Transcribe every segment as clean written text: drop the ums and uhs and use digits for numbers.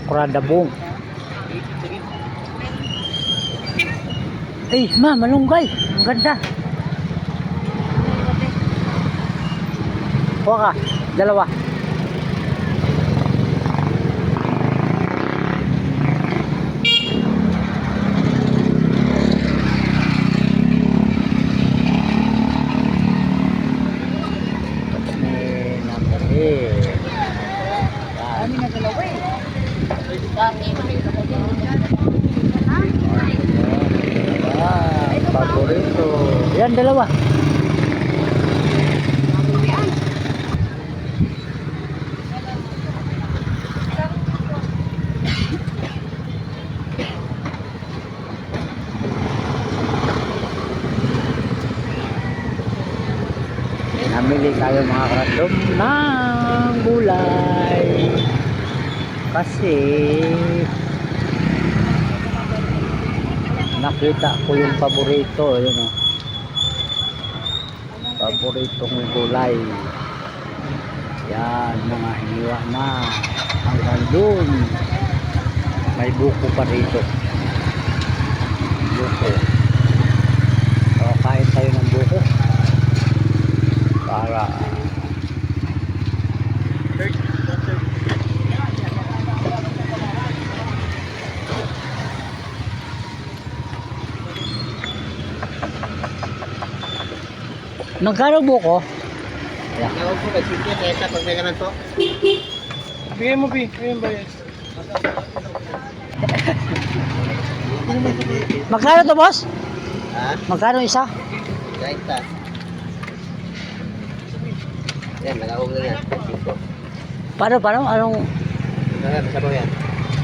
okra dabong. Ay, malunggay. Ang ganda. Kuha ka. Dalawa. Paborito. Yan, dalawa. Namili tayo mga karandom ng gulay kasi nakita ko yung paborito, yun o, paboritong gulay. Yan, mga hiniwa na hanggang dun may buko pa rito, buko. So kain tayo ng buko para magkano buko? Yeah. Nawag po kasi kaya pag may ganun po. Bigay mo, Bi. Ayun ba yan? Magkano to, boss? Ha? Magkano isa? Kahit ta. Yan, nagawag na yan. Paano? Anong? Sabaw yan.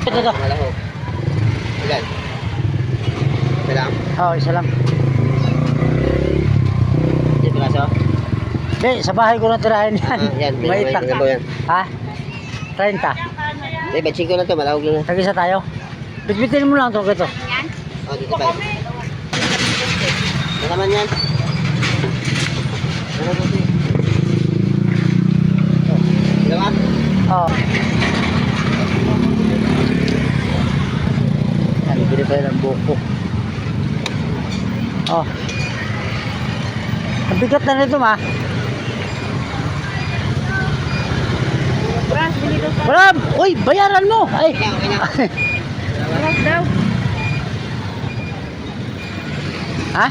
Ito. Malahog. Ilan? Isa lang? Oo, isa lang. Yan piraso? Hindi, sa bahay ko na tirahin yan. Yan, May may sabaw yan. Ha? 30. Eh, batching ko lang to, malahog lang yan. Tag-isa tayo. Bitbitin mo lang ito. O, dito pa. Ano naman yan? Ano po siya? Dalawa? Oo. Yan, bili tayo ng buko. Oh. Ang bigat na nito, ma. Wala! Uy, bayaran mo! Ay! Malahog daw. Ha?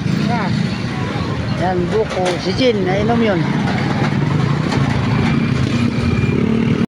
Yan, buko. Si Jin, nainom yun.